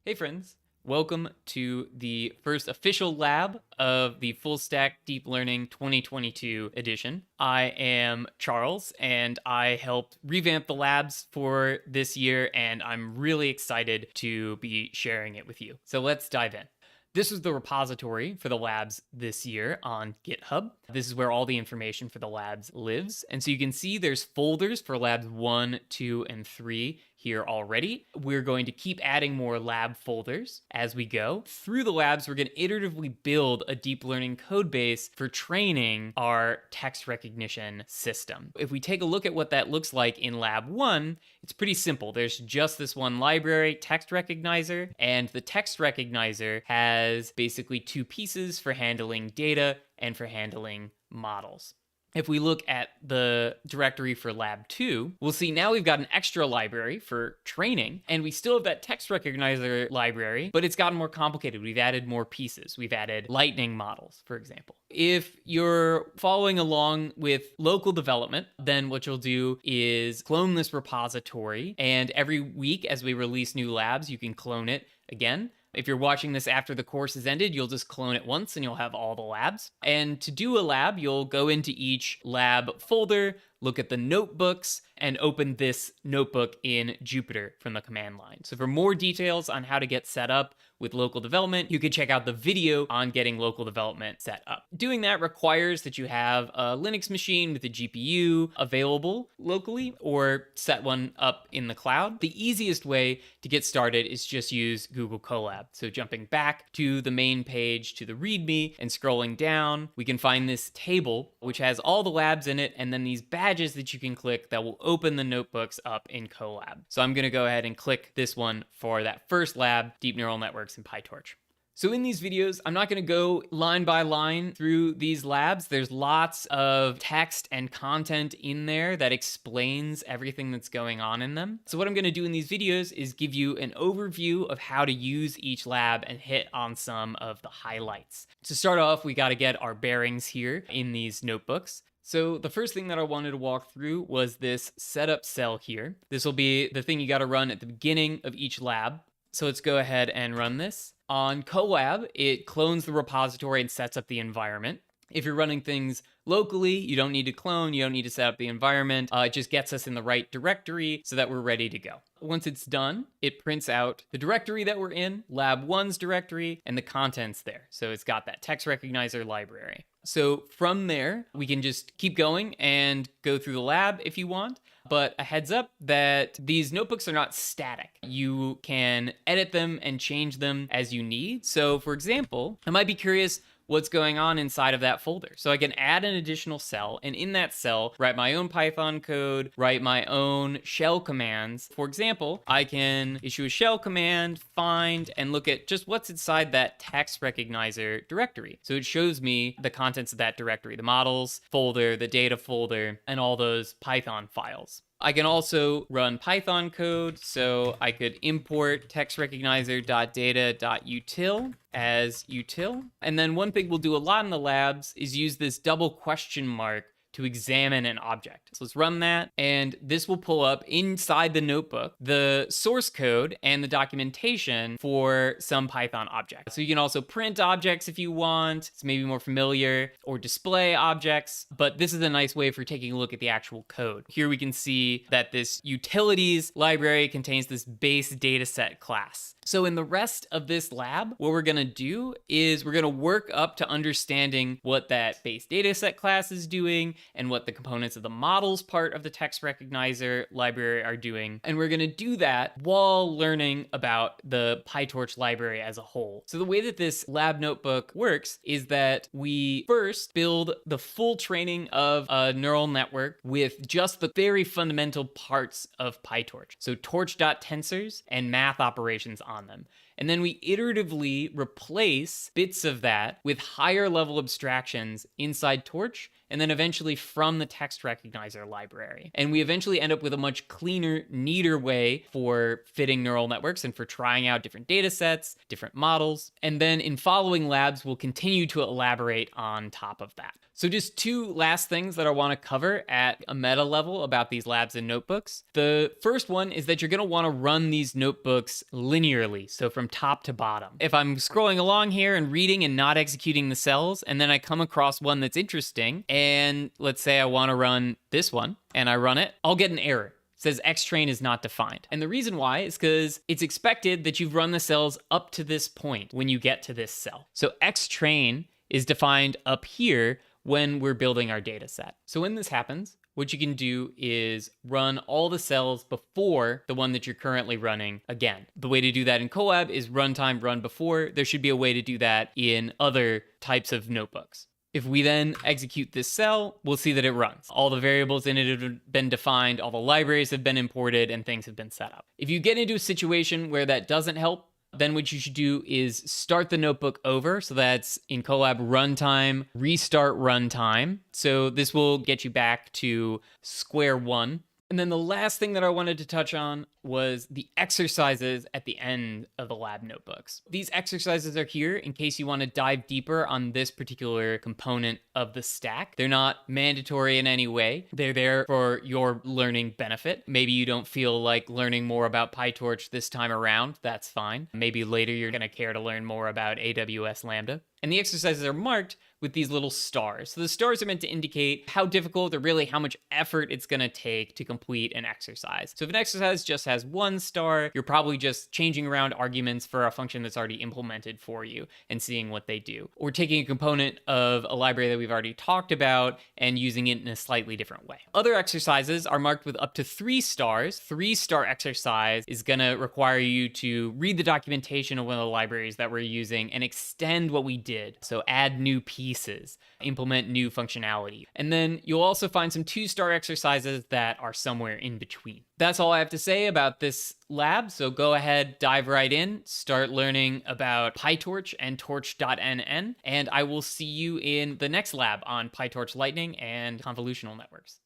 Hey friends, welcome to the first official lab of the Full Stack Deep Learning 2022 edition. I am Charles and I helped revamp the labs for this year and I'm really excited to be sharing it with you. So let's dive in. This is the repository for the labs this year on GitHub. This is where all the information for the labs lives. And so you can see there's folders for labs 1, 2, and 3 here already. We're going to keep adding more lab folders as we go. Through the labs, we're going to iteratively build a deep learning code base for training our text recognition system. If we take a look at what that looks like in lab 1, it's pretty simple. There's just this one library, text recognizer, and the text recognizer has basically two pieces for handling data and for handling models. If we look at the directory for lab 2, we'll see now we've got an extra library for training, and we still have that text recognizer library, but it's gotten more complicated. We've added more pieces. We've added lightning models, for example. If you're following along with local development, then what you'll do is clone this repository, and every week as we release new labs, you can clone it again. If you're watching this after the course has ended, you'll just clone it once and you'll have all the labs. And to do a lab, you'll go into each lab folder, look at the notebooks, and open this notebook in Jupyter from the command line. So for more details on how to get set up with local development, you can check out the video on getting local development set up. Doing that requires that you have a Linux machine with a GPU available locally or set one up in the cloud. The easiest way to get started is just use Google Colab. So jumping back to the main page to the README and scrolling down, we can find this table which has all the labs in it and then these badges that you can click that will open the notebooks up in Colab. So I'm going to go ahead and click this one for that first lab, Deep Neural Networks in Pytorch. So in these videos, I'm not going to go line by line through these labs. There's lots of text and content in there that explains everything that's going on in them. So what I'm going to do in these videos is give you an overview of how to use each lab and hit on some of the highlights. To start off, we got to get our bearings here in these notebooks. So the first thing that I wanted to walk through was this setup cell here. This will be the thing you got to run at the beginning of each lab. So let's go ahead and run this. On Colab, it clones the repository and sets up the environment. If you're running things locally, you don't need to clone, you don't need to set up the environment. It just gets us in the right directory so that we're ready to go. Once it's done, it prints out the directory that we're in, lab 1's directory, and the contents there. So it's got that text recognizer library. So from there, we can just keep going and go through the lab if you want. But a heads up that these notebooks are not static. You can edit them and change them as you need. So for example, I might be curious what's going on inside of that folder. So I can add an additional cell, and in that cell, write my own Python code, write my own shell commands. For example, I can issue a shell command, find, and look at just what's inside that text recognizer directory. So it shows me the contents of that directory, the models folder, the data folder, and all those Python files. I can also run Python code, so I could import textrecognizer.data.util as util. And then one thing we'll do a lot in the labs is use this double question mark to examine an object. So let's run that, and this will pull up inside the notebook the source code and the documentation for some Python object. So you can also print objects if you want, it's maybe more familiar, or display objects, but this is a nice way for taking a look at the actual code. Here we can see that this utilities library contains this base dataset class. So in the rest of this lab, what we're going to do is we're going to work up to understanding what that base dataset class is doing and what the components of the models part of the text recognizer library are doing. And we're going to do that while learning about the Pytorch library as a whole. So the way that this lab notebook works is that we first build the full training of a neural network with just the very fundamental parts of Pytorch. So torch.tensors and math operations on them. And then we iteratively replace bits of that with higher level abstractions inside Torch and then eventually from the text recognizer library. And we eventually end up with a much cleaner, neater way for fitting neural networks and for trying out different data sets, different models. And then in following labs, we'll continue to elaborate on top of that. So just two last things that I want to cover at a meta level about these labs and notebooks. The first one is that you're going to want to run these notebooks linearly, so from top to bottom. If I'm scrolling along here and reading and not executing the cells, and then I come across one that's interesting, and let's say I want to run this one, and I run it, I'll get an error. It says xtrain is not defined. And the reason why is because it's expected that you've run the cells up to this point when you get to this cell. So xtrain is defined up here when we're building our data set. So when this happens, what you can do is run all the cells before the one that you're currently running again. The way to do that in Colab is runtime run before. There should be a way to do that in other types of notebooks. If we then execute this cell, we'll see that it runs. All the variables in it have been defined, all the libraries have been imported, and things have been set up. If you get into a situation where that doesn't help, then what you should do is start the notebook over. So that's in Colab runtime, restart runtime. So this will get you back to square one. And then the last thing that I wanted to touch on was the exercises at the end of the lab notebooks. These exercises are here in case you want to dive deeper on this particular component of the stack. They're not mandatory in any way. They're there for your learning benefit. Maybe you don't feel like learning more about Pytorch this time around. That's fine. Maybe later you're going to care to learn more about AWS Lambda. And the exercises are marked with these little stars. So the stars are meant to indicate how difficult or really how much effort it's going to take to complete an exercise. So if an exercise just has one star, you're probably just changing around arguments for a function that's already implemented for you and seeing what they do. Or taking a component of a library that we've already talked about and using it in a slightly different way. Other exercises are marked with up to 3 stars. 3-star exercise is going to require you to read the documentation of one of the libraries that we're using and extend what we did. So add new pieces, implement new functionality. And then you'll also find some 2-star exercises that are somewhere in between. That's all I have to say about this lab. So go ahead, dive right in, start learning about Pytorch and torch.nn, and I will see you in the next lab on Pytorch Lightning and convolutional networks.